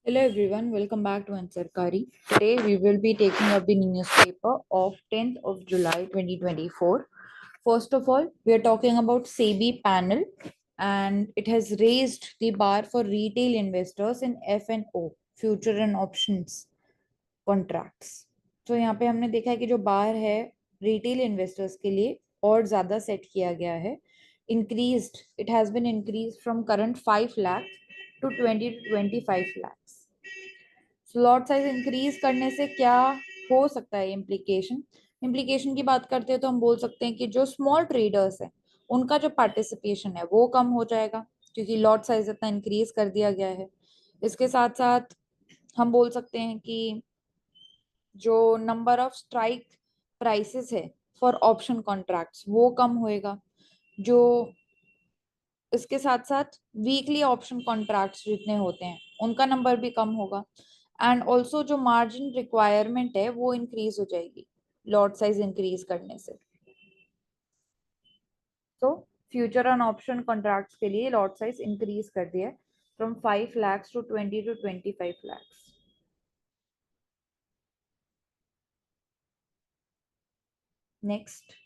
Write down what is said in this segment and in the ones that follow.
Hello everyone, welcome back to Ansarkari. Today we will be taking up the newspaper of 10th of July 2024. First of all, we are talking about SEBI panel and it has raised the bar for retail investors in F&O, future and options contracts. तो यहाँ पे हमने देखा है कि जो बार है retail investors के लिए और ज्यादा सेट किया गया है. Increased, it has been increased from current 5 lakh to 20 to 25 lakhs. Slot size increase करने से क्या हो सकता है इम्प्लीकेशन की बात करते हैं तो हम बोल सकते हैं कि जो स्मॉल ट्रेडर्स हैं उनका जो पार्टिसिपेशन है वो कम हो जाएगा क्योंकि लॉट साइज इतना इंक्रीज कर दिया गया है. इसके साथ साथ हम बोल सकते हैं कि जो नंबर ऑफ स्ट्राइक प्राइसेस है फॉर ऑप्शन कॉन्ट्रैक्ट्स वो कम होएगा. जो इसके साथ साथ वीकली ऑप्शन कॉन्ट्रैक्ट्स जितने होते हैं उनका नंबर भी कम होगा. एंड ऑल्सो जो मार्जिन रिक्वायरमेंट है वो इंक्रीज हो जाएगी लॉट साइज इंक्रीज करने से. तो फ्यूचर ऑन ऑप्शन कॉन्ट्रैक्ट्स के लिए लॉट साइज इंक्रीज कर दिया है from 5 lakhs to 20 to 25 lakhs. Next,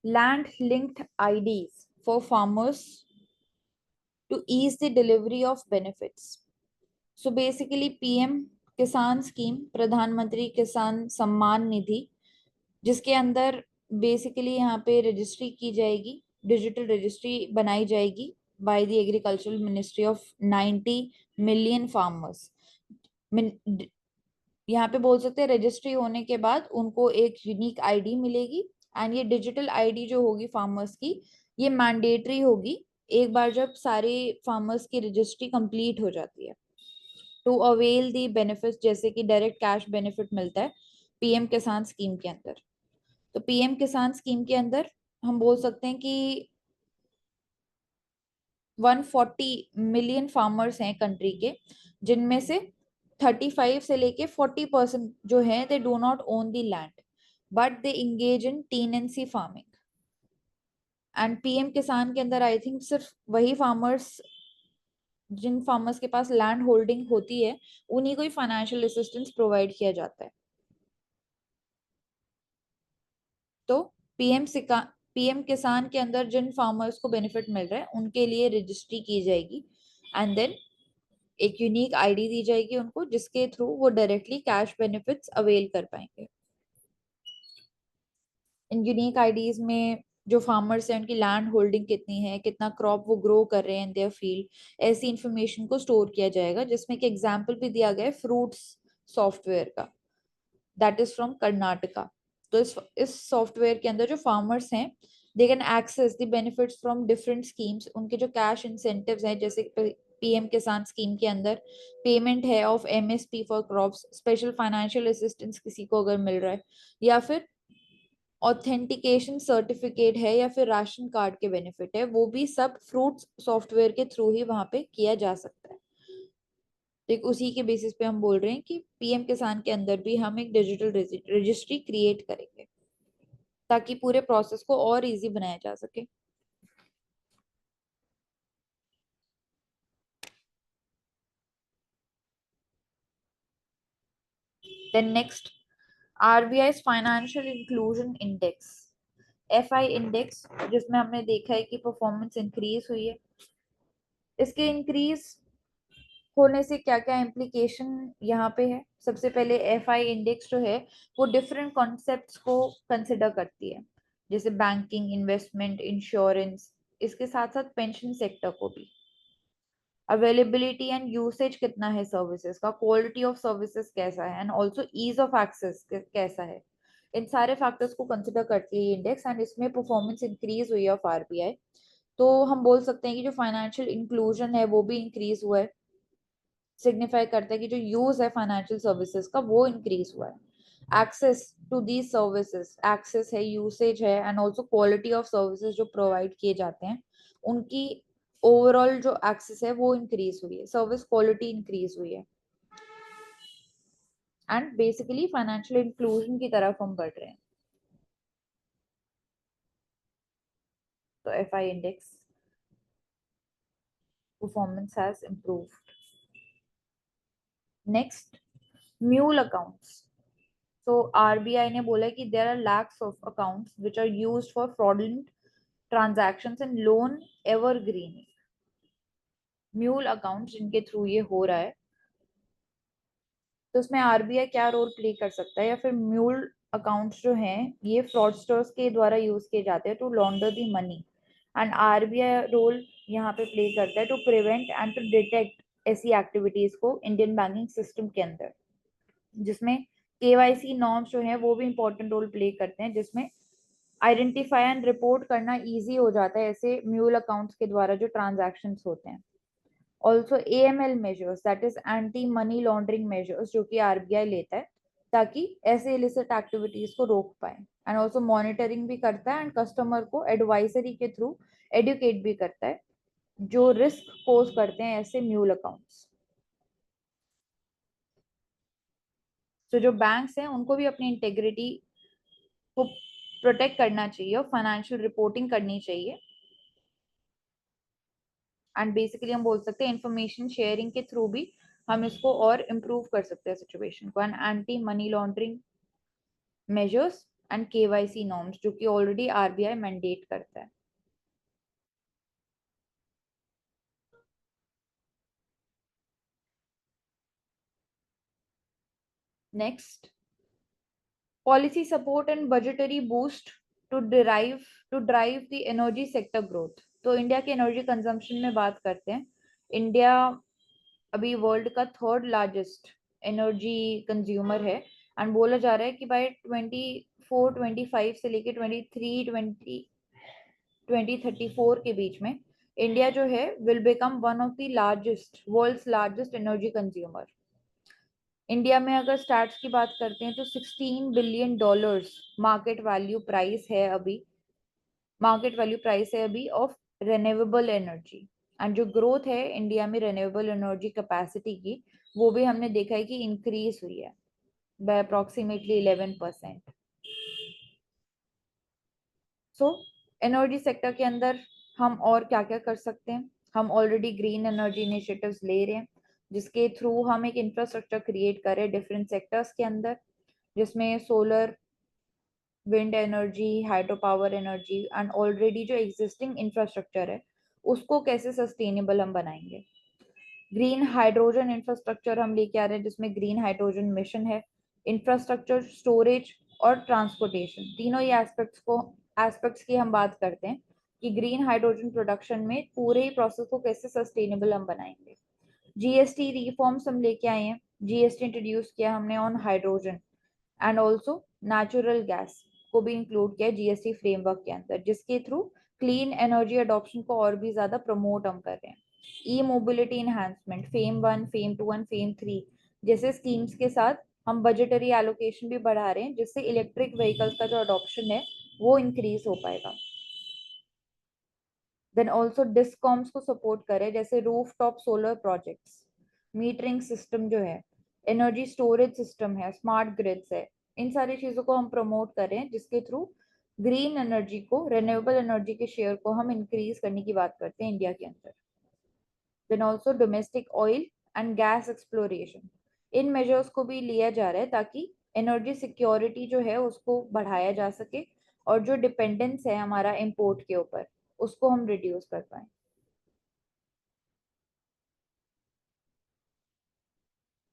land linked IDs for farmers to ease the delivery of benefits. So basically PM किसान स्कीम, प्रधानमंत्री किसान सम्मान निधि, जिसके अंदर बेसिकली यहाँ पे रजिस्ट्री की जाएगी, डिजिटल रजिस्ट्री बनाई जाएगी by the agricultural ministry of 90 million farmers. यहाँ पे बोल सकते हैं रजिस्ट्री होने के बाद उनको एक यूनिक आईडी मिलेगी एंड ये डिजिटल आईडी जो होगी फार्मर्स की ये मैंडेटरी होगी एक बार जब सारे फार्मर्स की रजिस्ट्री कंप्लीट हो जाती है टू अवेल दी बेनिफिट, जैसे कि डायरेक्ट कैश बेनिफिट मिलता है पीएम किसान स्कीम के अंदर. तो पीएम किसान स्कीम के अंदर हम बोल सकते हैं कि 140 मिलियन फार्मर्स हैं कंट्री के, जिनमें से 35 से लेके 40% जो है they do not own the land but they engage in tenancy farming. And PM किसान के अंदर आई थिंक सिर्फ वही फार्मर्स, जिन फार्मर्स के पास लैंड होल्डिंग होती है उन्हीं को ही फाइनेंशियल असिस्टेंस प्रोवाइड किया जाता है. तो पीएम किसान के अंदर जिन फार्मर्स को बेनिफिट मिल रहा है उनके लिए रजिस्ट्री की जाएगी एंड देन एक यूनिक आईडी दी जाएगी उनको जिसके थ्रू वो डायरेक्टली कैश बेनिफिट्स अवेल कर पाएंगे. इन यूनिक आईडीज में जो फार्मर्स हैं उनकी लैंड होल्डिंग कितनी है, कितना क्रॉप वो ग्रो कर रहे हैं इन देयर फील्ड, ऐसी इंफॉर्मेशन को स्टोर किया जाएगा. जिसमें कि एग्जांपल भी दिया गया है फ्रूट्स सॉफ्टवेयर का, दैट इज फ्रॉम कर्नाटका. तो इस सॉफ्टवेयर के अंदर जो फार्मर्स हैं they can access the benefits from different schemes. उनके जो कैश इंसेंटिव्स हैं जैसे पीएम किसान स्कीम के अंदर पेमेंट है of MSP for crops, special financial assistance किसी को अगर मिल रहा है, या फिर ऑथेंटिकेशन सर्टिफिकेट है, या फिर राशन कार्ड के बेनिफिट है, वो भी सब फ्रूट्स सॉफ्टवेयर के थ्रू ही वहां पे किया जा सकता है. तो उसी के बेसिस पे हम बोल रहे हैं कि पीएम किसान के अंदर भी हम एक डिजिटल रजिस्ट्री क्रिएट करेंगे ताकि पूरे प्रोसेस को और इजी बनाया जा सके. Then next, RBI financial inclusion index, FI index, जिसमें हमने देखा है कि परफॉर्मेंस इंक्रीज हुई है. इसके इंक्रीज होने से क्या क्या इम्प्लीकेशन यहाँ पे है. सबसे पहले एफआई इंडेक्स जो है वो डिफरेंट कॉन्सेप्ट्स को कंसिडर करती है, जैसे बैंकिंग, इन्वेस्टमेंट, इंश्योरेंस, इसके साथ साथ पेंशन सेक्टर को भी. अवेलेबिलिटी एंड यूसेज कितना है सर्विसेज का, क्वालिटी ऑफ सर्विसेज कैसा है, and also ease of access कैसा है. इन सारे फैक्टर्स को कंसिडर करती है ये इंडेक्स एंड इसमें परफॉर्मेंस इंक्रीज हुई है ऑफ आरबीआई. तो हम बोल सकते हैं कि जो फाइनेंशियल इंक्लूजन है वो भी इंक्रीज हुआ है, सिग्निफाई करता है कि जो यूज है फाइनेंशियल सर्विसेज का वो इंक्रीज हुआ है. Access to the services, access है, यूसेज है, and also quality of services जो प्रोवाइड किए जाते हैं उनकी ओवरऑल जो एक्सेस है वो इंक्रीज हुई है, सर्विस क्वालिटी इंक्रीज हुई है. एंड बेसिकली फाइनेंशियल इंक्लूजन की तरफ हम बढ़ रहे हैं. तो FI index performance has improved. Next, mule accounts. तो आरबीआई ने बोला कि there are lakhs of accounts which are used for fraudulent transactions and loan evergreen. Mule account जिनके थ्रू ये हो रहा है, तो उसमें आरबीआई क्या रोल प्ले कर सकता है, या फिर म्यूल अकाउंट्स जो हैं ये फ्रॉडस्टर्स के द्वारा यूज किए जाते हैं to launder the money, and RBI role यहाँ पे प्ले करता है to prevent and to detect ऐसी एक्टिविटीज को इंडियन बैंकिंग सिस्टम के अंदर, जिसमें केवाईसी नॉर्म्स जो है वो भी इंपॉर्टेंट रोल प्ले करते हैं, जिसमें आइडेंटिफाई एंड रिपोर्ट करना इजी हो जाता है ऐसे म्यूल अकाउंट्स के द्वारा जो ट्रांजैक्शंस होते हैं. Also AML measures, that is anti money laundering measures, जो कि आरबीआई लेता है ताकि ऐसे इलिसिट एक्टिविटीज को रोक पाए. एंड ऑल्सो मॉनिटरिंग भी करता है एंड कस्टमर को एडवाइजरी के थ्रू एडुकेट भी करता है जो रिस्क पोज करते हैं ऐसे म्यूल अकाउंट्स. तो जो बैंक्स हैं उनको भी अपनी इंटेग्रिटी को प्रोटेक्ट करना चाहिए और फाइनेंशियल रिपोर्टिंग करनी चाहिए. एंड बेसिकली हम बोल सकते हैं इंफॉर्मेशन शेयरिंग के थ्रू भी हम इसको और इम्प्रूव कर सकते हैं सिचुएशन को. And anti money laundering measures and KYC norms जो कि ऑलरेडी आरबीआई मैंडेट करता है. Next, policy support and budgetary boost to derive to drive the energy sector growth. तो इंडिया के एनर्जी कंजम्पशन में बात करते हैं. इंडिया अभी वर्ल्ड का थर्ड लार्जेस्ट एनर्जी कंज्यूमर है, एंड बोला जा रहा है कि बाय 24-25 से लेके 2034 के बीच में इंडिया जो है will become one of the largest world's largest energy consumer. India में अगर स्टैट्स की बात करते हैं तो $16 बिलियन मार्केट वैल्यू प्राइस है अभी ऑफ रिन्यूएबल एनर्जी. एंड जो ग्रोथ है इंडिया में रिन्यूएबल एनर्जी कैपेसिटी की, वो भी हमने देखा है कि इंक्रीज हुई है by approximately 11%. So energy sector के अंदर हम और क्या क्या कर सकते हैं. हम ऑलरेडी ग्रीन एनर्जी इनिशिएटिव्स ले रहे हैं जिसके थ्रू हम एक इंफ्रास्ट्रक्चर क्रिएट कर रहे हैं डिफरेंट सेक्टर्स के अंदर, जिसमें solar, wind energy, hydro power energy, and already जो एग्जिस्टिंग इंफ्रास्ट्रक्चर है उसको कैसे सस्टेनेबल हम बनाएंगे. ग्रीन हाइड्रोजन इंफ्रास्ट्रक्चर हम लेके आ रहे हैं जिसमें ग्रीन हाइड्रोजन मिशन है. इंफ्रास्ट्रक्चर, स्टोरेज और ट्रांसपोर्टेशन, तीनों ही एस्पेक्ट्स की हम बात करते हैं कि ग्रीन हाइड्रोजन प्रोडक्शन में पूरे ही प्रोसेस को कैसे सस्टेनेबल हम बनाएंगे. जीएसटी रिफॉर्म्स हम लेके आए हैं. जीएसटी इंट्रोड्यूस किया हमने on hydrogen and also natural gas को भी इंक्लूड किया जीएसटी फ्रेमवर्क के अंदर, जिसके थ्रू क्लीन एनर्जी अडॉप्शन को और भी ज्यादा प्रमोट हम कर रहे हैं. E mobility enhancement, FAME 1, FAME 2 and FAME 3 जैसे स्कीम्स के साथ हम बजटरी एलोकेशन भी बढ़ा रहे हैं जिससे इलेक्ट्रिक व्हीकल्स का जो अडॉप्शन है वो इंक्रीज हो पाएगा. देन ऑल्सो डिस्कॉम्स को सपोर्ट करें जैसे roof top solar projects, metering system जो है, एनर्जी स्टोरेज सिस्टम है, स्मार्ट ग्रिड्स है. इन सारी चीजों को हम प्रमोट करें जिसके थ्रू ग्रीन एनर्जी को, रिन्यूएबल एनर्जी के शेयर को हम इंक्रीज करने की बात करते हैं इंडिया के अंदर. Then also domestic oil and gas exploration, इन मेजर्स को भी लिया जा रहा है ताकि एनर्जी सिक्योरिटी जो है उसको बढ़ाया जा सके और जो डिपेंडेंस है हमारा इम्पोर्ट के ऊपर उसको हम रिड्यूस कर पाए.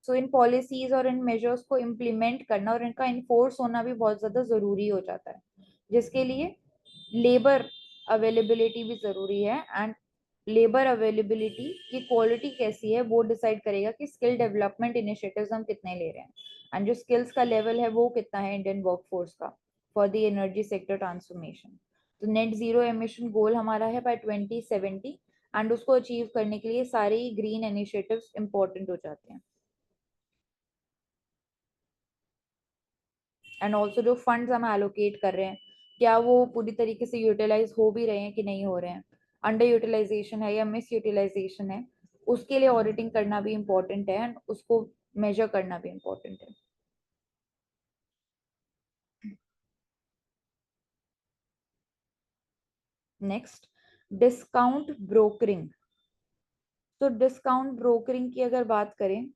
सो इन पॉलिसीज और इन मेजर्स को इम्प्लीमेंट करना और इनका इन्फोर्स होना भी बहुत ज्यादा जरूरी हो जाता है, जिसके लिए लेबर अवेलेबिलिटी भी जरूरी है. एंड लेबर अवेलेबिलिटी की क्वालिटी कैसी है वो डिसाइड करेगा कि स्किल डेवलपमेंट इनिशिएटिव्स हम कितने ले रहे हैं एंड जो स्किल्स का लेवल है वो कितना है इंडियन वर्कफोर्स का for the energy sector transformation. तो नेट जीरो एमिशन गोल हमारा है बाय 2070, एंड उसको अचीव करने के लिए सारे ग्रीन इनिशिएटिव्स इंपॉर्टेंट हो जाते हैं. एंड ऑल्सो जो फंड्स हम एलोकेट कर रहे हैं क्या वो पूरी तरीके से यूटिलाइज हो भी रहे हैं कि नहीं हो रहे हैं, अंडर यूटिलाइजेशन है या मिस यूटिलाइजेशन है, उसके लिए ऑडिटिंग करना भी इम्पोर्टेंट है एंड उसको मेजर करना भी इम्पोर्टेंट है. Next, discount brokering. तो डिस्काउंट ब्रोकरिंग की अगर बात करें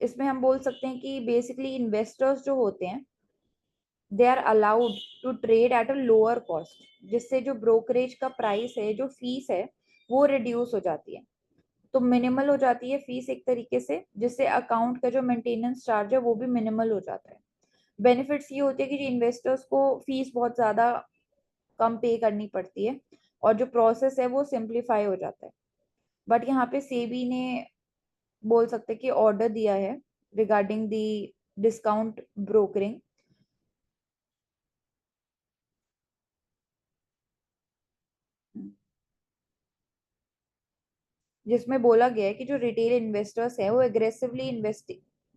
इसमें हम बोल सकते हैं कि बेसिकली इन्वेस्टर्स जो होते हैं they are allowed to trade at a lower cost, जिससे जो ब्रोकरेज का प्राइस है, जो फीस है, वो रिड्यूस हो जाती है। तो मिनिमल हो जाती है फीस एक तरीके से, जिससे अकाउंट का जो मेंटेनेंस चार्ज है वो भी मिनिमल हो जाता है। बेनिफिट्स ये होते हैं कि इन्वेस्टर्स को फीस बहुत ज्यादा कम पे करनी पड़ती है और जो प्रोसेस है वो सिंप्लीफाई हो जाता है। बट यहाँ पे सेबी ने बोल सकते हैं कि ऑर्डर दिया है रिगार्डिंग दी डिस्काउंट ब्रोकरिंग, जिसमें बोला गया है कि जो रिटेल इन्वेस्टर्स हैं वो एग्रेसिवली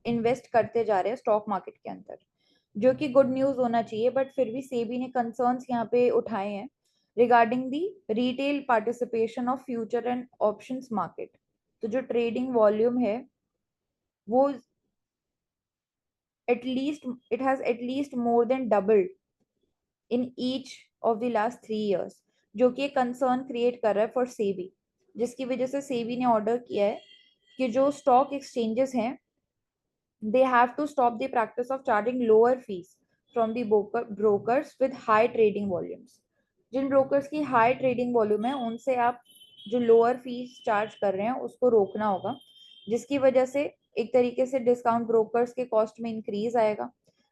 इन्वेस्ट करते जा रहे हैं स्टॉक मार्केट के अंदर, जो कि गुड न्यूज होना चाहिए। बट फिर भी सेबी ने कंसर्न्स यहाँ पे उठाए हैं regarding the retail participation of future and options market. तो जो ट्रेडिंग वॉल्यूम है वो it has at least more than doubled in each of the last 3 years, जो कि एक कंसर्न क्रिएट कर रहा है फॉर सेबी, जिसकी वजह से सेबी ने ऑर्डर किया है कि जो स्टॉक एक्सचेंजेस हैं they have to stop the practice of charging lower fees from the brokers with high trading volumes। जिन ब्रोकर्स की हाई ट्रेडिंग वॉल्यूम है उनसे आप जो लोअर फीस चार्ज कर रहे हैं उसको रोकना होगा, जिसकी वजह से एक तरीके से डिस्काउंट ब्रोकर्स के कॉस्ट में इंक्रीज आएगा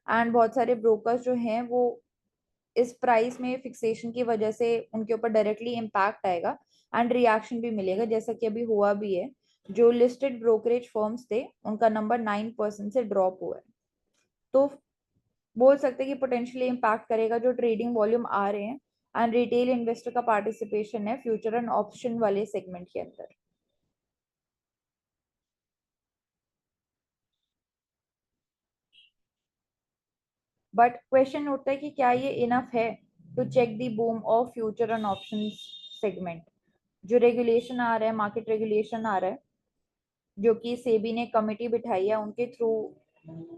एंड बहुत सारे ब्रोकर्स जो हैं वो इस प्राइस में फिक्सेशन की वजह से उनके ऊपर डायरेक्टली इम्पैक्ट आएगा एंड रिएक्शन भी मिलेगा, जैसा कि अभी हुआ भी है। जो लिस्टेड ब्रोकरेज फर्म्स थे उनका नंबर 9% से ड्रॉप हुआ है। तो बोल सकते हैं कि पोटेंशियली इम्पैक्ट करेगा जो ट्रेडिंग वॉल्यूम आ रहे हैं एंड रिटेल इन्वेस्टर का पार्टिसिपेशन है फ्यूचर एंड ऑप्शन वाले सेगमेंट के अंदर। बट क्वेश्चन उठता है कि क्या ये इनफ है to check the boom of future and option segment. जो रेगुलेशन आ रहा है, मार्केट रेगुलेशन आ रहा है, जो कि सेबी ने कमेटी बिठाई है उनके थ्रू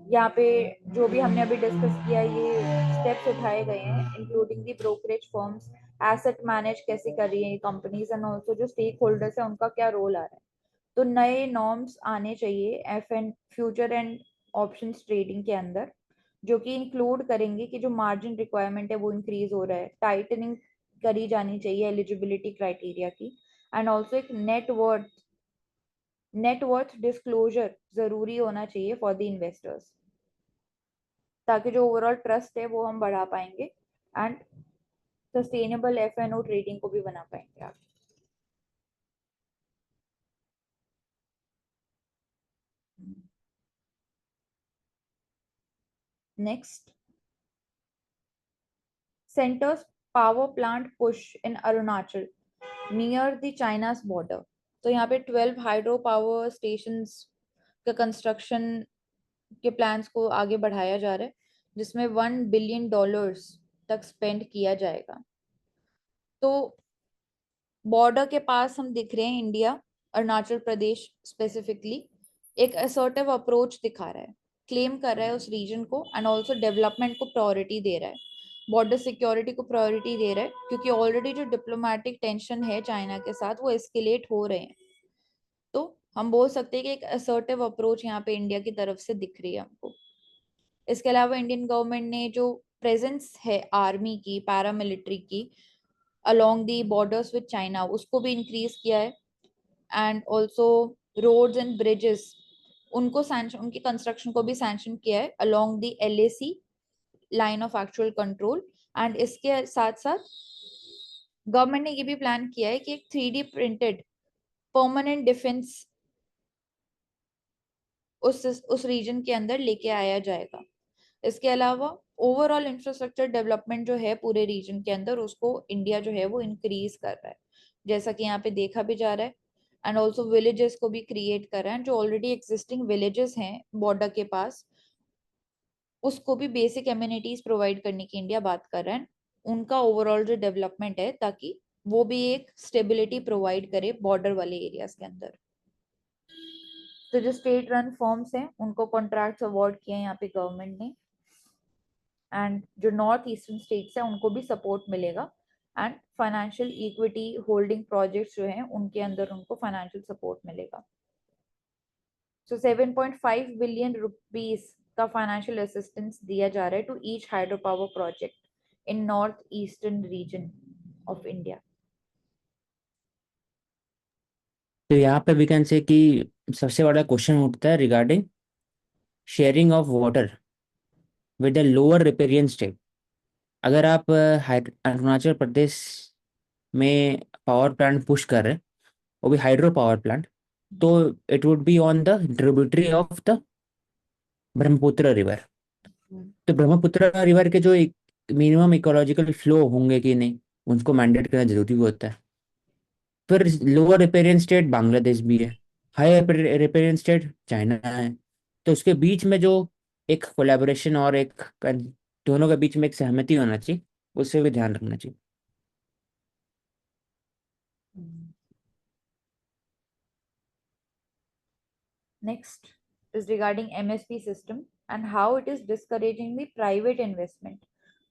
यहाँ पे जो भी हमने अभी डिस्कस किया ये स्टेप्स उठाए गए हैं, including the brokerage firms asset manage कैसे कर रही है कंपनीज एंड ऑल्सो जो स्टेक होल्डर्स है उनका क्या रोल आ रहा है। तो नए नॉर्म्स आने चाहिए F and future and options trading के अंदर, जो कि इंक्लूड करेंगे कि जो मार्जिन रिक्वायरमेंट है वो इंक्रीज हो रहा है, टाइटनिंग करी जानी चाहिए एलिजिबिलिटी क्राइटेरिया की एंड ऑल्सो एक नेटवर्थ डिस्क्लोजर जरूरी होना चाहिए फॉर द इन्वेस्टर्स, ताकि जो ओवरऑल ट्रस्ट है वो हम बढ़ा पाएंगे and sustainable F N O trading को भी बना पाएंगे आप। Next, centre's power plant push in Arunachal near the China's border. तो यहाँ पे 12 हाइड्रो पावर स्टेशन का कंस्ट्रक्शन के प्लान्स को आगे बढ़ाया जा रहा है, जिसमें $1 बिलियन तक स्पेंड किया जाएगा। तो बॉर्डर के पास हम दिख रहे हैं इंडिया, अरुणाचल प्रदेश स्पेसिफिकली एक असर्टिव अप्रोच दिखा रहा है, क्लेम कर रहा है उस रीजन को एंड ऑल्सो डेवलपमेंट को प्रायोरिटी दे रहा है, बॉर्डर सिक्योरिटी को प्रायोरिटी दे रहा है, क्योंकि ऑलरेडी जो डिप्लोमेटिक टेंशन है चाइना के साथ वो एस्केलेट हो रहे हैं। तो हम बोल सकते हैं कि एक असर्टिव अप्रोच यहाँ पे इंडिया की तरफ से दिख रही है हमको। इसके अलावा इंडियन गवर्नमेंट ने जो प्रेजेंस है आर्मी की, पैरामिलिट्री की along the borders with China उसको भी इंक्रीज किया है and also roads and bridges उनको सैंक्शन, उनकी कंस्ट्रक्शन को भी सैंक्शन किया है along the LAC line of actual control. And इसके साथ साथ गवर्नमेंट ने ये भी प्लान किया है कि एक 3D प्रिंटेड परमानेंट डिफेंस उस रीजन के अंदर लेके आया जाएगा। इसके अलावा ओवरऑल इंफ्रास्ट्रक्चर डेवलपमेंट जो है पूरे रीजन के अंदर उसको इंडिया जो है वो इंक्रीज कर रहा है, जैसा कि यहाँ पे देखा भी जा रहा है एंड ऑल्सो विलेजेस को भी क्रिएट कर रहा है, जो ऑलरेडी एग्जिस्टिंग विलेजेस हैं बॉर्डर के पास उसको भी बेसिक एम्यूनिटीज प्रोवाइड करने की इंडिया बात कर रहा है, उनका ओवरऑल जो डेवलपमेंट है ताकि वो भी एक स्टेबिलिटी प्रोवाइड करे बॉर्डर वाले एरियाज के अंदर। तो जो स्टेट रन फॉर्म्स हैं उनको कॉन्ट्रैक्ट्स अवार्ड किए हैं यहाँ पे गवर्नमेंट ने एंड जो नॉर्थ ईस्टर्न स्टेट्स हैं उनको भी सपोर्ट मिलेगा and financial equity holding projects जो हैं उनके अंदर उनको फाइनेंशियल सपोर्ट मिलेगा। सो 7.5 बिलियन रुपीस का फाइनेंशियल असिस्टेंस दिया जा रहा है to each hydro power project in north eastern region of India. तो यहाँ पे वी कैन से कि सबसे बड़ा क्वेश्चन उठता है regarding sharing of water with the lower riparian state. अगर आप अरुणाचल प्रदेश में पावर प्लांट पुश कर रहे हैं, वो भी हाइड्रो पावर प्लांट, तो it would be on the tributary of the Brahmaputra river. तो ब्रह्मपुत्र रिवर के जो मिनिमम इकोलॉजिकल फ्लो होंगे कि नहीं, उनको मैंडेट करना जरूरी होता है। फिर लोअर रिपेरियन स्टेट बांग्लादेश भी है, हाई रिपेरियन स्टेट चाइना है। तो उसके बीच में जो एक कोलैबोरेशन और दोनों के बीच में एक सहमति होना चाहिए, उससे भी ध्यान रखना चाहिए। Next is regarding MSP system and how it is discouraging the private investment.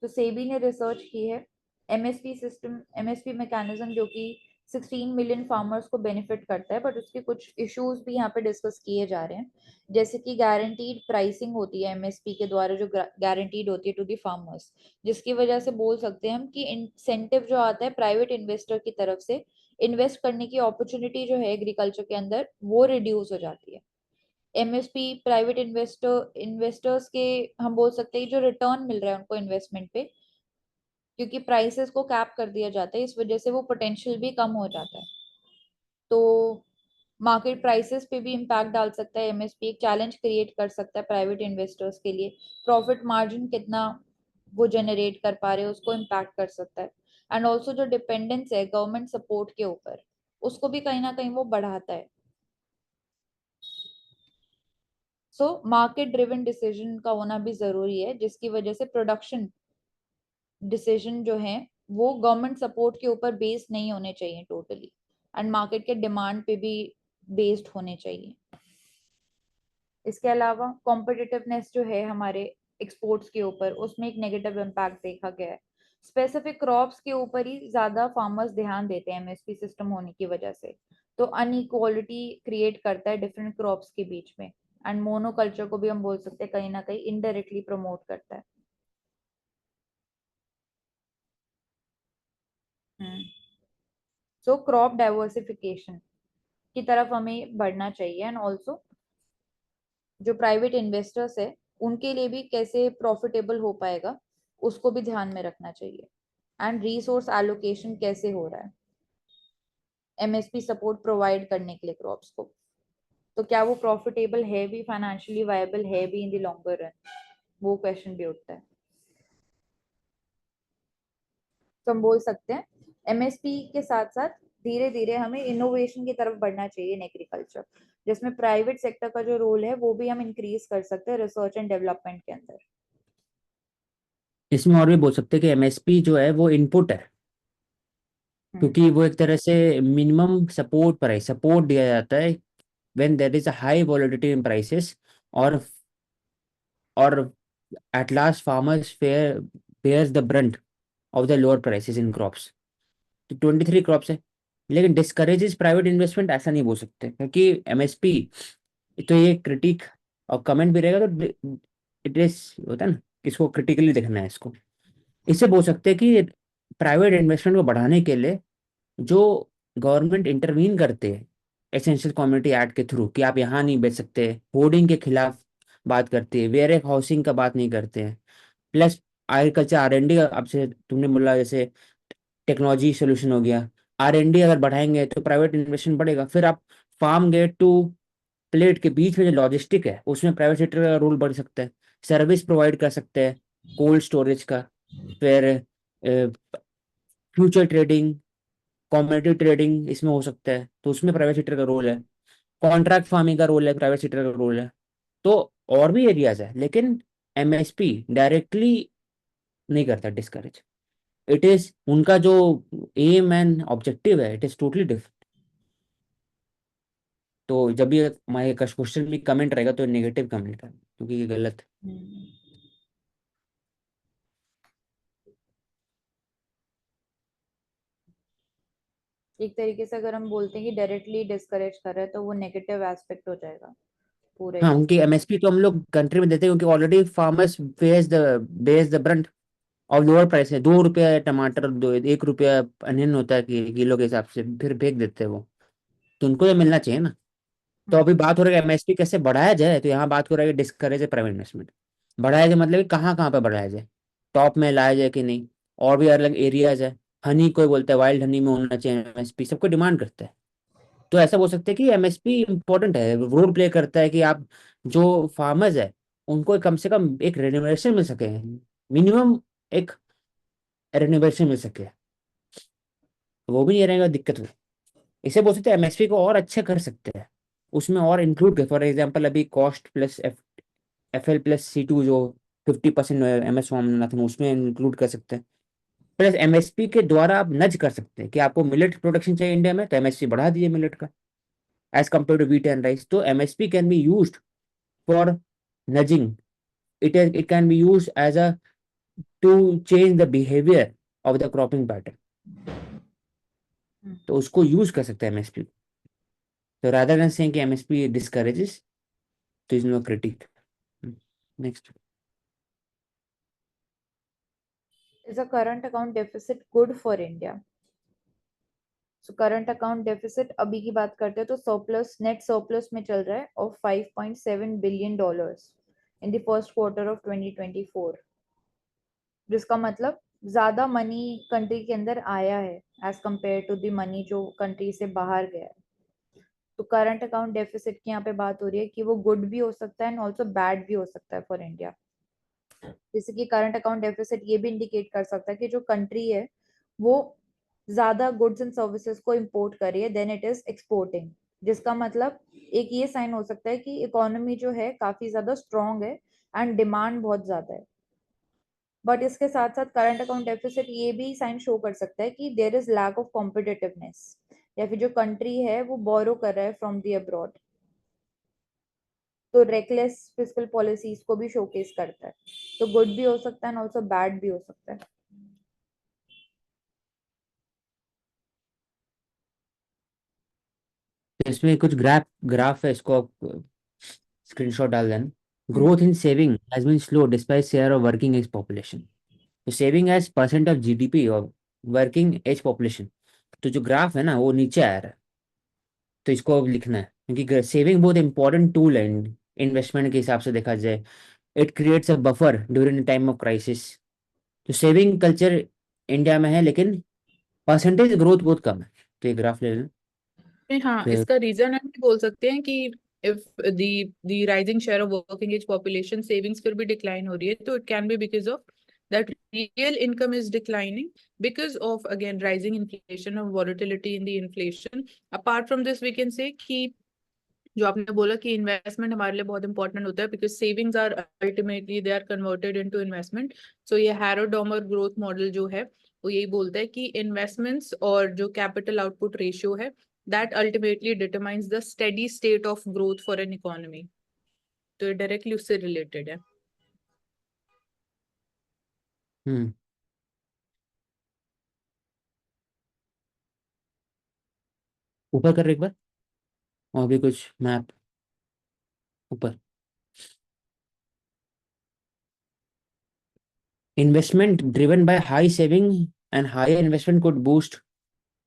तो सेबी ने रिसर्च की है एमएसपी सिस्टम, एमएसपी मैकेनिज्म जो कि 16 मिलियन फार्मर्स को बेनिफिट करता है, बट उसके कुछ इश्यूज भी यहाँ पे डिस्कस किए जा रहे हैं। जैसे कि गारंटीड प्राइसिंग होती है एमएसपी के द्वारा, जो गारंटीड होती है टू दी फार्मर्स, जिसकी वजह से बोल सकते हैं हम कि इंसेंटिव जो आता है प्राइवेट इन्वेस्टर की तरफ से, इन्वेस्ट करने की अपॉर्चुनिटी जो है एग्रीकल्चर के अंदर वो रिड्यूस हो जाती है। एमएसपी प्राइवेट इन्वेस्टर्स के हम बोल सकते हैं जो रिटर्न मिल रहा है उनको इन्वेस्टमेंट पे, क्योंकि प्राइसेस को कैप कर दिया जाता है, इस वजह से वो पोटेंशियल भी कम हो जाता है। तो मार्केट प्राइसेस पे भी इम्पैक्ट डाल सकता है एमएसपी, एक चैलेंज क्रिएट कर सकता है प्राइवेट इन्वेस्टर्स के लिए। प्रॉफिट मार्जिन कितना वो जनरेट कर पा रहे हैं उसको इम्पैक्ट कर सकता है। एंड ऑल्सो जो डिपेंडेंस है गवर्नमेंट सपोर्ट के ऊपर, उसको भी कहीं ना कहीं वो बढ़ाता है। सो मार्केट ड्रिवन डिसीजन का होना भी जरूरी है, जिसकी वजह से प्रोडक्शन डिसीजन जो है वो गवर्नमेंट सपोर्ट के ऊपर बेस्ड नहीं होने चाहिए टोटली, एंड मार्केट के डिमांड पे भी बेस्ड होने चाहिए। इसके अलावा कॉम्पिटिटिवनेस जो है हमारे एक्सपोर्ट्स के ऊपर, उसमें एक नेगेटिव इम्पैक्ट देखा गया है। स्पेसिफिक क्रॉप्स के ऊपर ही ज्यादा फार्मर्स ध्यान देते हैं एमएसपी सिस्टम होने की वजह से, तो अनइक्वालिटी क्रिएट करता है डिफरेंट क्रॉप्स के बीच में, एंड मोनोकल्चर को भी हम बोल सकते हैं कहीं ना कहीं इनडायरेक्टली प्रमोट करता है। सो क्रॉप डाइवर्सिफिकेशन की तरफ हमें बढ़ना चाहिए, एंड ऑल्सो जो प्राइवेट इन्वेस्टर्स है उनके लिए भी कैसे प्रॉफिटेबल हो पाएगा उसको भी ध्यान में रखना चाहिए। एंड रिसोर्स एलोकेशन कैसे हो रहा है एमएसपी सपोर्ट प्रोवाइड करने के लिए क्रॉप्स को, तो क्या वो प्रॉफिटेबल है भी, फाइनेंशियली वायबल है भी इन द लॉन्गर रन, वो क्वेश्चन भी उठता है। तो हम बोल सकते हैं एमएसपी के साथ साथ धीरे धीरे हमें इनोवेशन की तरफ बढ़ना चाहिए इन एग्रीकल्चर, जिसमें प्राइवेट सेक्टर का जो रोल है वो भी हम इंक्रीज कर सकते हैं रिसर्च एंड डेवलपमेंट के अंदर। इसमें और भी बोल सकते हैं कि एमएसपी जो है वो इनपुट है, हम्म। क्योंकि वो एक तरह से मिनिमम सपोर्ट प्राइस सपोर्ट दिया जाता है when there is a high volatility in prices. और और at last farmers fair bears the brunt of the lower prices in crops. तो 23 क्रॉप्स है, लेकिन डिस्करेजेस प्राइवेट इन्वेस्टमेंट ऐसा नहीं बोल सकते, क्योंकि एमएसपी तो ये क्रिटिक और कमेंट भी रहेगा, तो इट इज होता है ना, इसको क्रिटिकली देखना है इसको। इससे बोल सकते हैं कि प्राइवेट इन्वेस्टमेंट को बढ़ाने के लिए जो गवर्नमेंट इंटरवीन करते हैं एसेंशियल कम्युनिटी एक्ट के थ्रू, कि आप यहाँ नहीं बेच सकते, होर्डिंग के खिलाफ बात करते हैं, वेयर हाउसिंग का बात नहीं करते हैं, plus agriculture R N D, आपसे तुमने बोला जैसे टेक्नोलॉजी सोल्यूशन हो गया, आर एन डी अगर बढ़ाएंगे तो प्राइवेट इन्वेस्टमेंट बढ़ेगा। फिर आप फार्म गेट टू प्लेट के बीच में जो लॉजिस्टिक है उसमें प्राइवेट सेक्टर का रोल बढ़ सकता है, सर्विस प्रोवाइड कर सकते हैं कोल्ड स्टोरेज का। फिर फ्यूचर ट्रेडिंग, कॉमोडिटी ट्रेडिंग इसमें हो सकता है, तो उसमें प्राइवेट सेक्टर का रोल है। कॉन्ट्रैक्ट फार्मिंग का रोल है, प्राइवेट सेक्टर का रोल है। तो और भी एरियाज है, लेकिन एमएसपी डायरेक्टली नहीं करता डिस्करेज। इट इज उनका जो एम एंड ऑब्जेक्टिव है, इट इज टोटली डिफरेंट। तो जब भी हमारे क्वेश्चन में कमेंट रहेगा तो नेगेटिव कमेंट है, क्योंकि ये गलत है। हम्म। एक तरीके से अगर हम बोलते हैं कि डायरेक्टली डिस्करेज कर रहे हैं तो वो नेगेटिव एस्पेक्ट हो जाएगा। पूरे। हाँ, उनकी एमएसपी तो हम लोग कंट्री में देते हैं क्योंकि already farmers base the Brunt और लोअर प्राइस है। 2 रुपया टमाटर, 1 रुपया अनियन होता है कि किलो के हिसाब से, फिर फेंक देते हैं वो। तो उनको तो मिलना चाहिए ना। तो हम्म। अभी बात हो रही है एमएसपी कैसे बढ़ाया जाए, तो यहाँ बात हो रहा है डिस्करेज प्राइवेट इन्वेस्टमेंट। बढ़ाया जाए मतलब कि कहाँ कहाँ पे बढ़ाया जाए, टॉप में लाया जाए कि नहीं, और भी अलग एरियाज है। हनी कोई बोलता है वाइल्ड हनी में होना चाहिए एमएसपी, सबको डिमांड करता है। तो ऐसा बोल सकते हैं कि एमएसपी इंपॉर्टेंट है, रोल प्ले करता है कि आप जो फार्मर्स है उनको कम से कम एक रेन्युनरेशन मिल सके, मिनिमम एक रेन्युनरेशन मिल सके। वो भी नहीं रहेगा, दिक्कत हो। इसे बोल सकते हैं एमएसपी को और अच्छे कर सकते हैं, उसमें और इंक्लूड कर, फॉर एग्जांपल अभी कॉस्ट प्लस FL+C2 जो 50% एमएस स्वामीनाथन उसमें इंक्लूड कर सकते हैं। प्लस एमएसपी के द्वारा आप नज कर सकते हैं कि आपको मिलेट प्रोडक्शन चाहिए इंडिया में, तो एमएसपी बढ़ा दीजिए मिलेट का as compare to wheat and rice. तो MSP can be used for nudging, it can be used as a to change the behavior of the cropping pattern। हम्म। तो उसको use कर सकते हैं एमएसपी। तो rather than saying कि MSP discourages, तो is no critique। Next. Is a current account deficit good for India? So current account deficit अभी की बात करते हैं तो सरप्लस, नेट सरप्लस में चल रहा है of $5.7 billion in the first quarter of 2024, जिसका मतलब ज्यादा मनी कंट्री के अंदर आया है as compare to the money जो कंट्री से बाहर गया है। तो करंट अकाउंट डेफिसिट की यहाँ पे बात हो रही है कि वो गुड भी हो सकता है एंड ऑल्सो बैड भी हो सकता है फॉर इंडिया। जैसे कि करंट अकाउंट डेफिसिट ये भी इंडिकेट कर सकता है कि जो कंट्री है वो ज्यादा गुड्स एंड सर्विसेज को इंपोर्ट कर रही है देन इट इज एक्सपोर्टिंग, जिसका मतलब एक ये साइन हो सकता है कि इकोनॉमी जो है काफी ज्यादा स्ट्रांग है एंड डिमांड बहुत ज्यादा है। बट इसके साथ साथ करंट अकाउंट डेफिसिट ये भी साइन शो कर सकता है कि there is lack of competitiveness, या फिर जो कंट्री है वो बोरो कर रहा है फ्रॉम दी अब्रॉड। तो रेकलेस फिस्कल पॉलिसीज को भी शोकेस करता है। तो गुड भी हो सकता है एंड ऑल्सो बैड भी हो सकता है। तो इसमें कुछ ग्राफ है, इसको आप स्क्रीनशॉट डाल देना। Hmm. Growth in saving has been slow despite share of working age population. तो saving as percent of GDP और वर्किंग एज पॉपुलेशन, तो जो ग्राफ है ना वो नीचे आ रहा है। तो इसको अब लिखना है क्योंकि सेविंग बहुत इंपॉर्टेंट टूल है इन्वेस्टमेंट के हिसाब से देखा जाए। It creates a buffer during time of crisis. तो सेविंग कल्चर इंडिया में है लेकिन परसेंटेज ग्रोथ बहुत कम है। तो ये ग्राफ ले लें। हाँ, फिर इसका रीजन हम बोल सकते हैं कि if the rising share of working age population savings फिर भी डिक्लाइन हो रही है, तो it can be because of that real income is declining because of again rising inflation और volatility in the inflation. Apart from this we can say कि जो आपने बोला कि इन्वेस्टमेंट हमारे लिए बहुत इंपॉर्टेंट होता है because savings are ultimately they are converted into investment. So ये हैरोडोमर ग्रोथ मॉडल जो है वो यही बोलता है कि इन्वेस्टमेंट्स और जो कैपिटल आउटपुट रेशियो है that ultimately determines the steady state of growth for an economy. तो ये डायरेक्टली उससे रिलेटेड है। हम्म ऊपर कर एक बार, और भी कुछ मैप ऊपर। Investment driven by high saving and high investment could boost.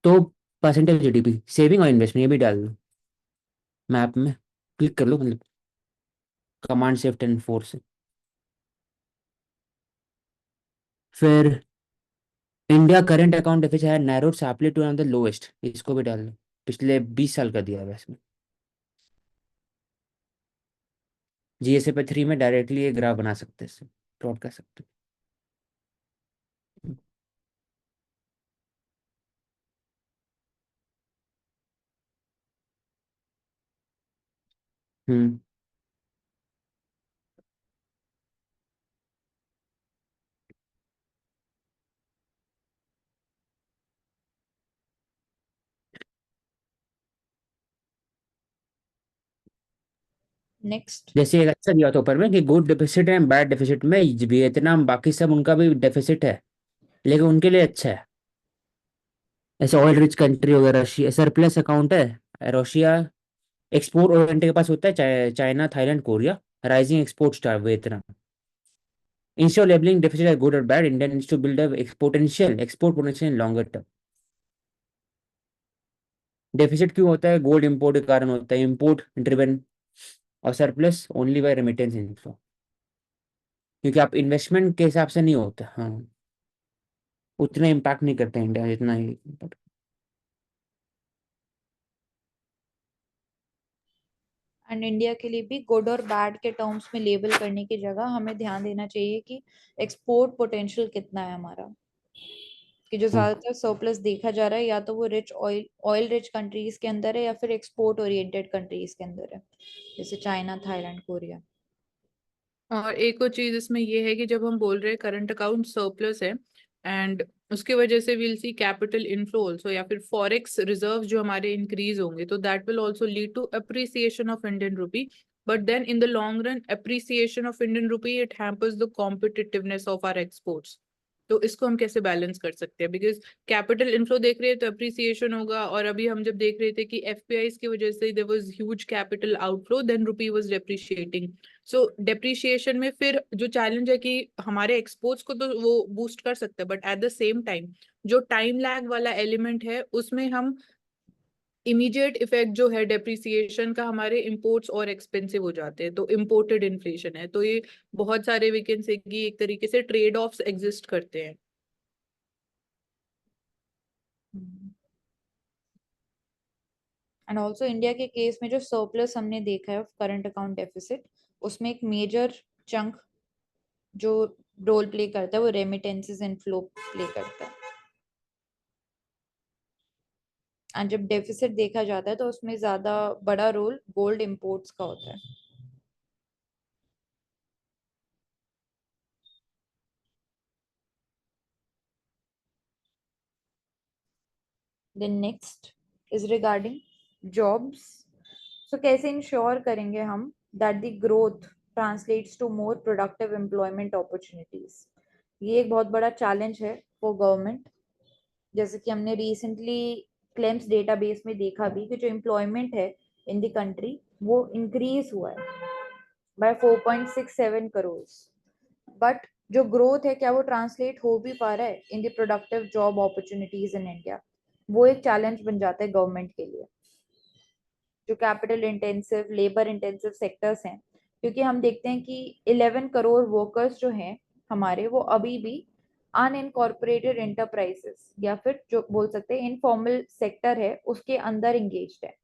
तो परसेंटेज जीडीपी सेविंग और इन्वेस्टमेंट ये भी डाल दो मैप में, क्लिक कर लो मतलब कमांड शिफ्ट एंड फोर से। फिर इंडिया करंट अकाउंट डेफिसिट है narrowed sharply to one of the lowest, इसको भी डाल लो। पिछले 20 साल का दिया है इसमें। GSA पे 3 में डायरेक्टली ये ग्राफ बना सकते हैं, इससे प्लॉट कर सकते हैं। हम्म नेक्स्ट। जैसे एक अच्छा दिया था ऊपर में कि गुड डेफिसिट है बैड डेफिसिट में, वियतनाम बाकी सब उनका भी डेफिसिट है लेकिन उनके लिए अच्छा है। ऐसे ऑयल रिच कंट्री वगैरह रशिया सरप्लस अकाउंट है, रशिया एक्सपोर्ट ओरिएंटेड के पास होता है China, Thailand, Korea, rising export star Vietnam. Instead of labeling deficit as good or bad, India needs to build a export potential in longer term. Deficit क्यों होता है? Gold import के कारण होता है, इंपोर्ट ड्रिवन, और surplus only by remittance inflow, क्योंकि आप इन्वेस्टमेंट के हिसाब से नहीं होता। हाँ, उतना इम्पैक्ट नहीं करता इंडिया जितना ही impact। एंड इंडिया के लिए भी गुड और बैड के टर्म्स में लेबल करने की जगह हमें ध्यान देना चाहिए कि एक्सपोर्ट पोटेंशियल कितना है हमारा, कि जो हाँ, ज्यादातर सरप्लस देखा जा रहा है या तो वो रिच ऑयल रिच कंट्रीज के अंदर है या फिर एक्सपोर्ट ओरिएंटेड कंट्रीज के अंदर है, जैसे चाइना, थाईलैंड, कोरिया। और एक और चीज इसमें ये है कि जब हम बोल रहे हैं करंट अकाउंट सरप्लस है एंड उसके वजह से will see capital inflow also, या फिर फॉरेक्स रिजर्व जो हमारे इंक्रीज होंगे, तो that will also lead to appreciation of Indian rupee. But then in the long run appreciation of Indian rupee it hampers the competitiveness of our exports. तो इसको हम कैसे बैलेंस कर सकते हैं? बिकॉज कैपिटल इनफ्लो देख रहे हैं तो अप्रिसिएशन होगा, और अभी हम जब देख रहे थे कि एफपीआईज की वजह से there was huge capital outflow, then rupee was depreciating. So depreciation में फिर जो चैलेंज है कि हमारे एक्सपोर्ट्स को तो वो बूस्ट कर सकते हैं, but at the same time जो टाइम लैग वाला एलिमेंट है उसमें हम इमीडिएट इफेक्ट जो है डेप्रिसिएशन का हमारे इंपोर्ट्स और एक्सपेंसिव हो जाते हैं, तो इम्पोर्टेड इन्फ्लेशन है। तो ये बहुत सारे वी कैन से कि एक तरीके से ट्रेड ऑफ्स एग्जिस्ट करते हैं। एंड ऑल्सो इंडिया के केस में जो सरप्लस हमने देखा है करंट अकाउंट डेफिसिट, उसमें एक मेजर चंक जो रोल प्ले करता है वो रेमिटेंसेस इनफ्लो प्ले करता है। एंड जब डेफिसिट देखा जाता है तो उसमें ज्यादा बड़ा रोल गोल्ड इंपोर्ट्स का होता है। Then next is regarding jobs. So कैसे इंश्योर करेंगे हम that the growth translates to more productive employment opportunities? ये एक बहुत बड़ा चैलेंज है फॉर गवर्नमेंट। जैसे कि हमने रिसेंटली क्लेम्स डेटाबेस में देखा भी कि जो एम्प्लॉयमेंट है इन द कंट्री वो इंक्रीज हुआ है बाय 4.67 करोड़, बट जो ग्रोथ है क्या वो ट्रांसलेट हो भी पा रहा है in the productive job opportunities in India? वो एक चैलेंज बन जाता है गवर्नमेंट के लिए, जो capital intensive labour intensive sectors हैं। क्योंकि हम देखते हैं कि 11 करोड़ वर्कर्स जो हैं हमारे, वो अभी भी अनइनकॉर्पोरेटेड एंटरप्राइजेस या फिर जो बोल सकते हैं इनफॉर्मल सेक्टर है उसके अंदर इंगेज्ड है।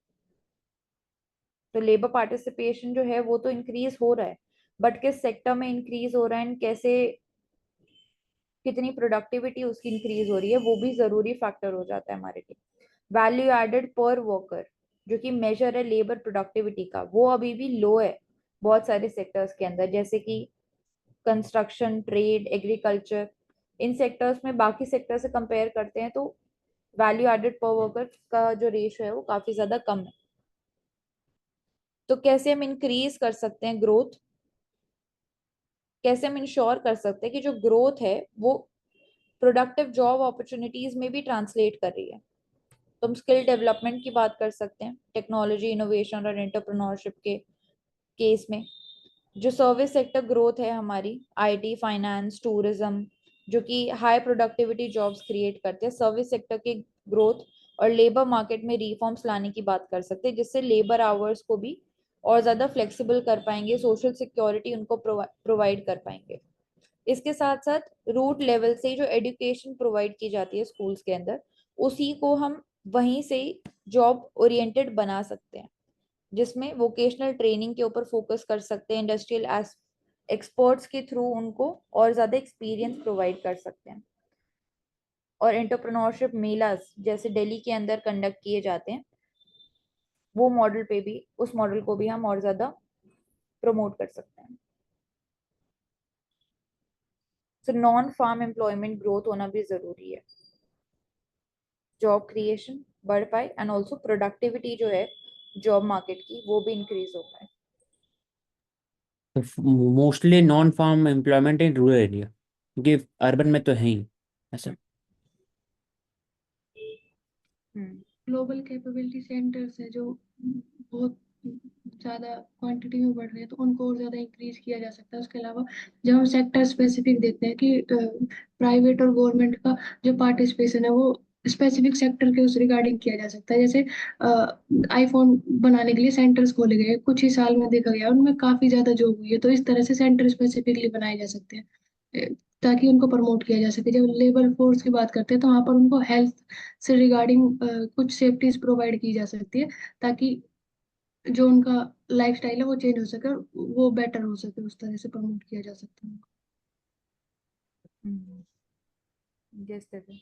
तो लेबर पार्टिसिपेशन जो है वो तो इंक्रीज हो रहा है, बट किस सेक्टर में इंक्रीज हो रहा है, कैसे, कितनी प्रोडक्टिविटी उसकी इंक्रीज हो रही है, वो भी जरूरी फैक्टर हो जाता है हमारे लिए। वैल्यू एडेड पर वर्कर जो कि मेजर है लेबर प्रोडक्टिविटी का, वो अभी भी लो है बहुत सारे सेक्टर्स के अंदर, जैसे कि कंस्ट्रक्शन, ट्रेड, एग्रीकल्चर। इन सेक्टर्स में बाकी सेक्टर से कंपेयर करते हैं तो वैल्यू एडेड पर वर्कर का जो रेशियो है वो काफी ज्यादा कम है। तो कैसे हम इंक्रीज कर सकते हैं ग्रोथ? कैसे हम इंश्योर कर सकते हैं कि जो ग्रोथ है वो प्रोडक्टिव जॉब अपॉर्चुनिटीज में भी ट्रांसलेट कर रही है? तो हम स्किल डेवलपमेंट की बात कर सकते हैं, टेक्नोलॉजी, इनोवेशन और एंटरप्रेन्योरशिप के केस में। जो सर्विस सेक्टर ग्रोथ है हमारी, आईटी, फाइनेंस, टूरिज्म, जो कि हाई प्रोडक्टिविटी जॉब्स क्रिएट करते हैं, सर्विस सेक्टर के ग्रोथ और लेबर मार्केट में रिफॉर्म्स लाने की बात कर सकते हैं, जिससे लेबर आवर्स को भी और ज्यादा फ्लेक्सिबल कर पाएंगे, सोशल सिक्योरिटी उनको प्रोवाइड कर पाएंगे। इसके साथ साथ रूट लेवल से जो एजुकेशन प्रोवाइड की जाती है स्कूल्स के अंदर, उसी को हम वहीं से जॉब ओरिएंटेड बना सकते हैं, जिसमें वोकेशनल ट्रेनिंग के ऊपर फोकस कर सकते हैं, इंडस्ट्रियल एक्सपर्ट्स के थ्रू उनको और ज्यादा एक्सपीरियंस प्रोवाइड कर सकते हैं। और एंटरप्रेन्योरशिप मेलास जैसे दिल्ली के अंदर कंडक्ट किए जाते हैं, वो मॉडल पे भी, उस मॉडल को भी हम और ज्यादा प्रमोट कर सकते हैं। So non farm employment growth होना भी जरूरी है, जॉब क्रिएशन बढ़ पाए एंड ऑल्सो प्रोडक्टिविटी जो है जॉब मार्केट की वो भी इंक्रीज हो पाए। Mostly non farm employment in rural area, क्योंकि अर्बन में तो है ही ऐसा। हम्म। ग्लोबल कैपेबिलिटी सेंटर्स है जो बहुत ज़्यादा क्वांटिटी में बढ़ रहे हैं तो उनको और ज़्यादा इंक्रीज किया जा सकता है। उसके अलावा जब हम सेक्टर स्पेसिफिक देखते हैं कि प्राइवेट और गवर्नमेंट का जो पार्टिसिपेशन है वो स्पेसिफिक सेक्टर के उस रिगार्डिंग किया जा सकता है। जैसे आईफोन बनाने के लिए सेंटर्स खोले गए, कुछ ही साल में देखा गया उनमें काफी ज्यादा जॉब हुई है, तो इस तरह से सेंटर स्पेसिफिकली बनाए जा सकते हैं ताकि उनको प्रमोट किया जा सके। जब लेबर फोर्स की बात करते हैं तो वहाँ पर उनको हेल्थ से रिगार्डिंग कुछ सेफ्टीज प्रोवाइड की जा सकती है ताकि जो उनका लाइफस्टाइल है वो चेंज हो सके और वो बेटर हो सके, उस तरह से प्रमोट किया जा सकता है। Yes, Devin.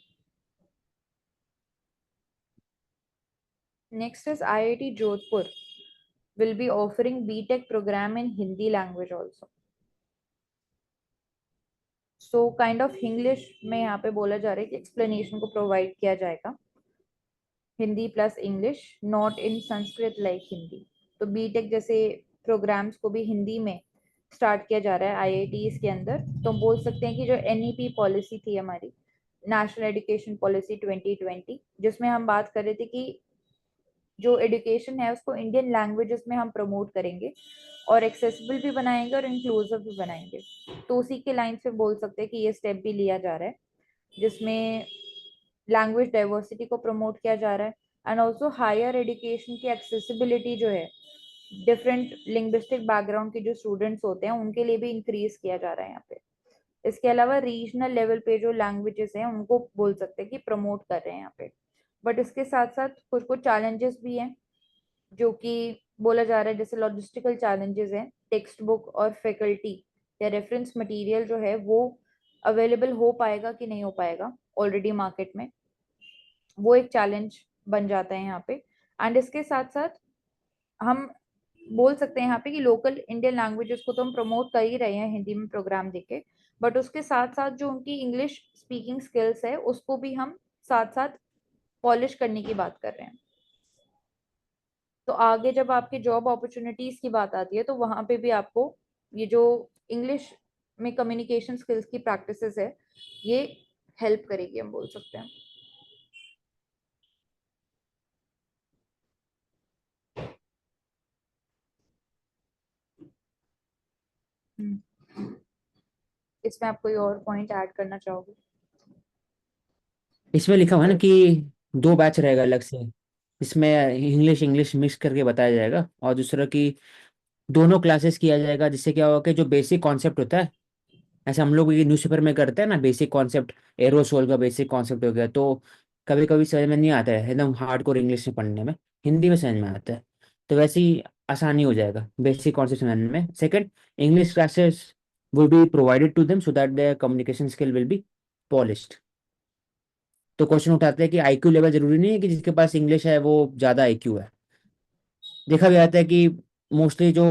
Next is IIT Jodhpur will be offering BTech program in Hindi language also. So kind of English में यहाँ पे बोला जा रहा है कि explanation को provide किया जाएगा Hindi plus English, not in Sanskrit like Hindi. तो बीटेक जैसे प्रोग्राम्स को भी हिंदी में स्टार्ट किया जा रहा है आईआईटीज के अंदर। तो हम बोल सकते हैं कि जो एनईपी पॉलिसी थी हमारी, नेशनल एजुकेशन पॉलिसी 2020, जिसमें हम बात कर रहे थे कि जो एजुकेशन है उसको इंडियन लैंग्वेजेस में हम प्रमोट करेंगे और एक्सेसिबल भी बनाएंगे और इंक्लूसिव भी बनाएंगे। तो उसी के लाइन से बोल सकते हैं कि ये स्टेप भी लिया जा रहा है जिसमें लैंग्वेज डाइवर्सिटी को प्रमोट किया जा रहा है एंड ऑल्सो हायर एजुकेशन की एक्सेसिबिलिटी जो है डिफरेंट लिंग्विस्टिक बैकग्राउंड के जो स्टूडेंट्स होते हैं उनके लिए भी इंक्रीज किया जा रहा है यहाँ पे। इसके अलावा रीजनल लेवल पे जो लैंग्वेजेस हैं उनको बोल सकते हैं कि प्रमोट कर रहे हैं यहाँ पे। बट इसके साथ साथ कुछ कुछ चैलेंजेस भी हैं जो कि बोला जा रहा है, जैसे लॉजिस्टिकल चैलेंजेस हैं, टेक्स्ट बुक और फैकल्टी या रेफरेंस मटेरियल जो है वो अवेलेबल हो पाएगा कि नहीं हो पाएगा ऑलरेडी मार्केट में, वो एक चैलेंज बन जाता है यहाँ पे। एंड इसके साथ साथ हम बोल सकते हैं यहाँ पे कि लोकल इंडियन लैंग्वेजेस को तो हम प्रमोट कर ही रहे हैं हिंदी में प्रोग्राम देके, बट उसके साथ साथ जो उनकी इंग्लिश स्पीकिंग स्किल्स है उसको भी हम साथ साथ पॉलिश करने की बात कर रहे हैं। तो आगे जब आपके जॉब अपॉर्चुनिटीज की बात आती है तो वहां पे भी आपको ये जो इंग्लिश में कम्युनिकेशन स्किल्स की प्रैक्टिसेस है ये हेल्प करेगी, हम बोल सकते हैं। इसमें आप कोई और पॉइंट ऐड करना चाहोगे? इसमें लिखा हुआ है ना कि 2 बैच रहेगा अलग से, इसमें इंग्लिश इंग्लिश मिक्स करके बताया जाएगा, और दूसरा कि दोनों क्लासेस किया जाएगा, जिससे क्या होगा कि जो बेसिक कॉन्सेप्ट होता है, ऐसे हम लोग ये न्यूज़पेपर में करते हैं ना, बेसिक कॉन्सेप्ट, एरोसोल का बेसिक कॉन्सेप्ट हो गया, तो कभी कभी समझ में नहीं आता है एकदम हार्डकोर इंग्लिश में पढ़ने में, हिंदी में समझ में आता है, तो वैसे ही आसानी हो जाएगा बेसिक कॉन्सेप्ट समझने में। Second, English classes will be provided to them so that their communication skill will be polished. तो क्वेश्चन उठाते हैं कि आईक्यू लेवल जरूरी नहीं है कि जिसके पास इंग्लिश है वो ज़्यादा आईक्यू है। देखा भी जाता है कि मोस्टली जो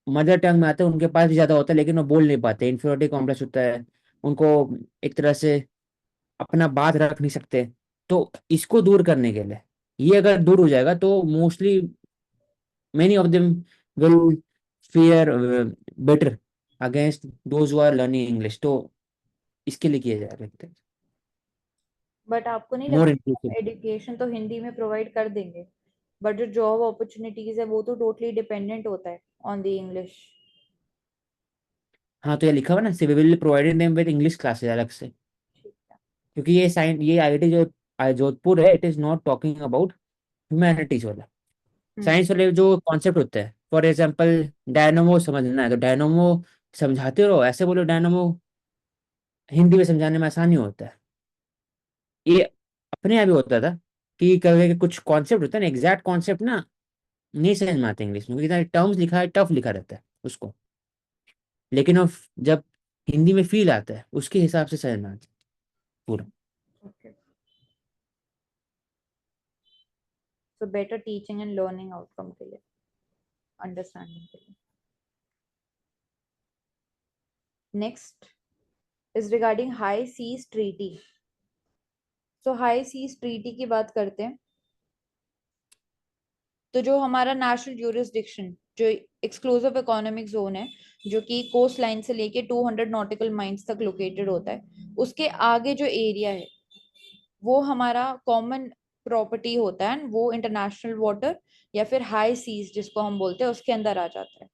मदर टंग में आते हैं उनके पास भी ज़्यादा होता है, लेकिन वो बोल नहीं पाते, इन्फीरियरिटी कॉम्प्लेक्स होता है उनको, एक तरह से अपना बात रख नहीं सकते। तो इसको दूर करने के लिए, ये अगर दूर हो जाएगा तो mostly many of them will fare better against those who are learning English. तो इसके लिए किया जा रहा है बट आपको नहीं मोर लगता इंक्लूसिव। एजुकेशन तो हिंदी में प्रोवाइड कर देंगे, बट जो जॉब अपॉर्चुनिटीज है वो तो टोटली डिपेंडेंट होता है ऑन द इंग्लिश। हाँ, तो ये लिखा हुआ ना, we will provided them with English classes अलग से, ठीक है। क्योंकि ये आईआईटी जो जोधपुर है, it is not talking about humanities वाला। साइंस वाले जो कॉन्सेप्ट होते हैं, फॉर एग्जाम्पल डायनोमो समझना है तो डायनोमो समझाते रहो, ऐसे बोलो डायनोमो, हिंदी में समझाने में आसानी होता है। ये अपने आप ही होता था कि कभी कुछ कॉन्सेप्ट होता है ना, एग्जैक्ट कॉन्सेप्ट ना नहीं समझ में आते इंग्लिश में, क्योंकि टर्म्स लिखा है, टफ लिखा रहता है उसको, लेकिन वो जब हिंदी में फील आता है उसके हिसाब से समझ में आता है पूरा। Okay, so better teaching and learning outcome के लिए, अंडरस्टैंडिंग के लिए। Next is regarding high seas treaty. So high seas treaty की बात करते हैं तो जो हमारा नेशनल ज्यूरिसडिक्शन, जो एक्सक्लूसिव इकोनॉमिक जोन है, जो कि कोस्ट लाइन से लेके 200 नॉटिकल माइल्स तक लोकेटेड होता है, उसके आगे जो एरिया है वो हमारा कॉमन प्रॉपर्टी होता है, वो इंटरनेशनल वाटर या फिर हाई सीज जिसको हम बोलते हैं उसके अंदर आ जाता है।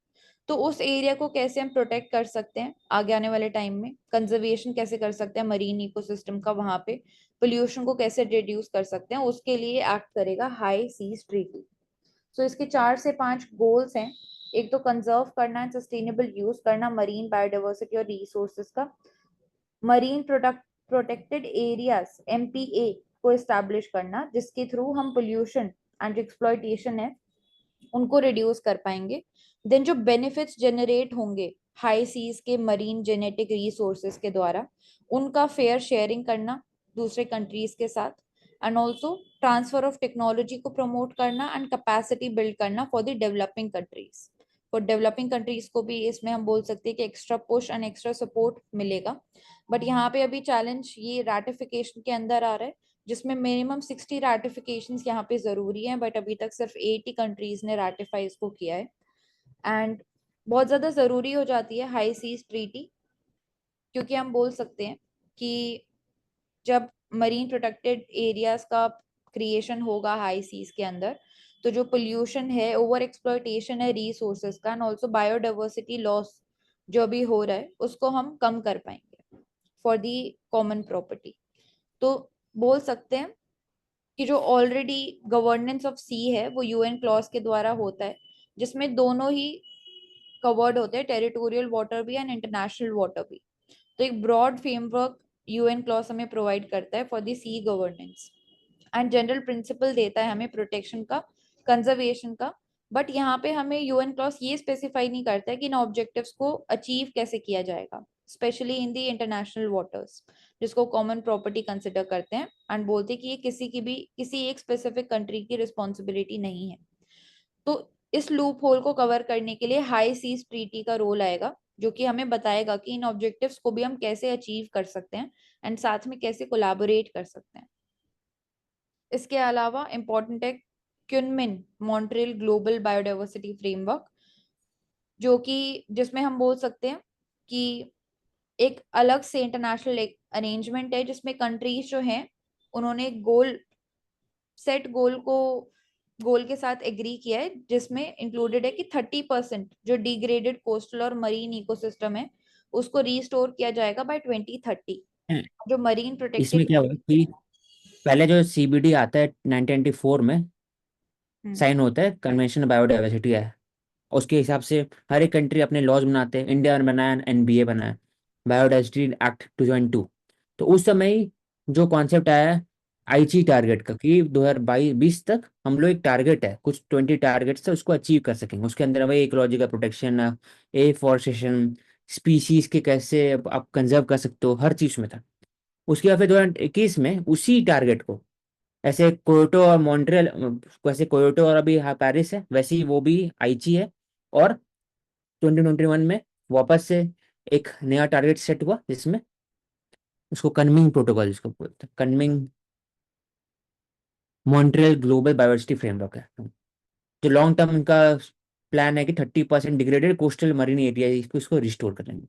तो उस एरिया को कैसे हम प्रोटेक्ट कर सकते हैं आगे आने वाले टाइम में, कंजर्वेशन कैसे कर सकते हैं मरीन इकोसिस्टम का, वहां पे पोल्यूशन को कैसे रिड्यूस कर सकते हैं, उसके लिए एक्ट करेगा हाई सीज ट्रीटी। सो इसके 4 से 5 गोल्स हैं। एक तो कंजर्व करना है, सस्टेनेबल यूज करना मरीन बायोडाइवर्सिटी और रिसोर्सेज का, मरीन प्रोटेक्टेड एरियाज MPA को एस्टैब्लिश करना जिसके थ्रू हम पोल्यूशन एंड एक्सप्लॉयटेशन है उनको रिड्यूस कर पाएंगे। देन जो बेनिफिट्स जनरेट होंगे हाई सीज के मरीन जेनेटिक रिसोर्सेज के द्वारा, उनका फेयर शेयरिंग करना दूसरे कंट्रीज के साथ, and also transfer of technology को प्रमोट करना एंड कैपेसिटी बिल्ड करना for the developing countries. For developing countries को भी इसमें हम बोल सकते हैं कि extra push and extra support मिलेगा। बट यहाँ पे अभी चैलेंज ये रैटिफिकेशन के अंदर आ रहा है, जिसमें मिनिमम 60 रैटिफिकेशंस यहाँ पे जरूरी हैं, बट अभी तक सिर्फ 80 कंट्रीज ने रैटिफाई इसको किया है। एंड बहुत ज्यादा जरूरी हो जाती है हाई सीज ट्रीटी, क्योंकि हम बोल सकते हैं कि जब मरीन प्रोटेक्टेड एरियाज का क्रिएशन होगा हाई सीज के अंदर, तो जो पोल्यूशन है, ओवर एक्सप्लॉयटेशन है रिसोर्सेज का, एंड ऑल्सो बायोडाइवर्सिटी लॉस जो भी हो रहा है उसको हम कम कर पाएंगे फॉर दी कॉमन प्रॉपर्टी। तो बोल सकते हैं कि जो ऑलरेडी गवर्नेंस ऑफ सी है वो UN क्लॉज के द्वारा होता है, जिसमें दोनों ही कवर्ड होते हैं, टेरिटोरियल वाटर भी एंड इंटरनेशनल वाटर भी। तो एक ब्रॉड फ्रेमवर्क UN क्लॉज हमें प्रोवाइड करता है for the sea governance and general principle देता है हमें प्रोटेक्शन का, कंजर्वेशन का। बट यहाँ पे हमें UN क्लॉज ये स्पेसिफाई नहीं करता है कि इन ऑब्जेक्टिव्स को अचीव कैसे किया जाएगा, specially in the international waters जिसको कॉमन प्रॉपर्टी कंसिडर करते हैं, एंड बोलते हैं कि ये किसी एक स्पेसिफिक कंट्री की रिस्पॉन्सिबिलिटी नहीं है। तो इस लूप होल को कवर करने के लिए हाई सीज ट्रीटी का रोल आएगा, जो कि हमें बताएगा कि इन ऑब्जेक्टिव्स को भी हम कैसे अचीव कर सकते हैं एंड साथ में कैसे कोलैबोरेट कर सकते हैं। इसके अलावा इंपॉर्टेंट है क्युनमिन मॉन्ट्रियल ग्लोबल बायोडाइवर्सिटी फ्रेमवर्क, जो कि जिसमें हम बोल सकते हैं कि एक अलग से इंटरनेशनल अरेंजमेंट है जिसमें कंट्रीज जो हैं उन्होंने गोल के साथ एग्री किया है, जिसमें इंक्लूडेड है कि 30% जो डिग्रेडेड कोस्टल और मरीन इकोसिस्टम है उसको रीस्टोर किया जाएगा बाय 2030। जो मरीन इसमें प्रोटेक्टेड क्या हुआ कि पहले जो CBD आता है 1994 में साइन होता है, कन्वेंशन बायोडाइवर्सिटी है। उसके हिसाब से हर एक कंट्री अपने लॉज बनाते हैं। इंडिया ने बनाया, NBA बनाया, बायोडाइवर्सिटी एक्ट 2002। तो उस समय ही जो कॉन्सेप्ट आया है आईची टारगेट का कि 2022 तक हम लोग एक टारगेट है, कुछ 20 टारगेट्स है, उसको अचीव कर सकेंगे। उसके अंदर वही इकोलॉजिकल प्रोटेक्शन, एफॉरेस्टेशन, स्पीशीज के कैसे आप कंजर्व कर सकते हो, हर चीज में था। उसके बाद फिर 2021 में उसी टारगेट को ऐसे कोयोटो और मॉन्ट्रियल, वैसे कोयोटो और अभी हाँ पेरिस है, वैसे ही वो भी आईची है। और 2021 में वापस से एक नया टारगेट सेट हुआ जिसमें उसको कनमिंग प्रोटोकॉल जिसको बोलते हैं, कनमिंग मॉन्ट्रियल ग्लोबल बायोडाइवर्सिटी फ्रेमवर्क है। जो लॉन्ग टर्म इनका प्लान है कि 30% डिग्रेडेड कोस्टल मरीन एरिया इसको रिस्टोर करेंगे।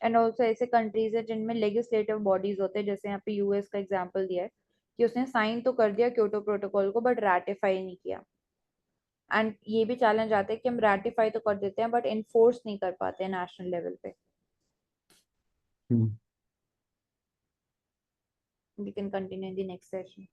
एंड ऑल्सो ऐसे कंट्रीज है जिनमें लेजिस्लेटिव बॉडीज होते हैं, जैसे यहाँ पे US का एग्जांपल दिया है कि उसने साइन तो कर दिया क्योटो प्रोटोकॉल को बट रैटिफाई नहीं किया। एंड ये भी चैलेंज आता है कि हम रैटिफाई तो कर देते हैं बट इन्फोर्स नहीं कर पाते हैं नेशनल लेवल पे। हम्म। We can continue in the next session.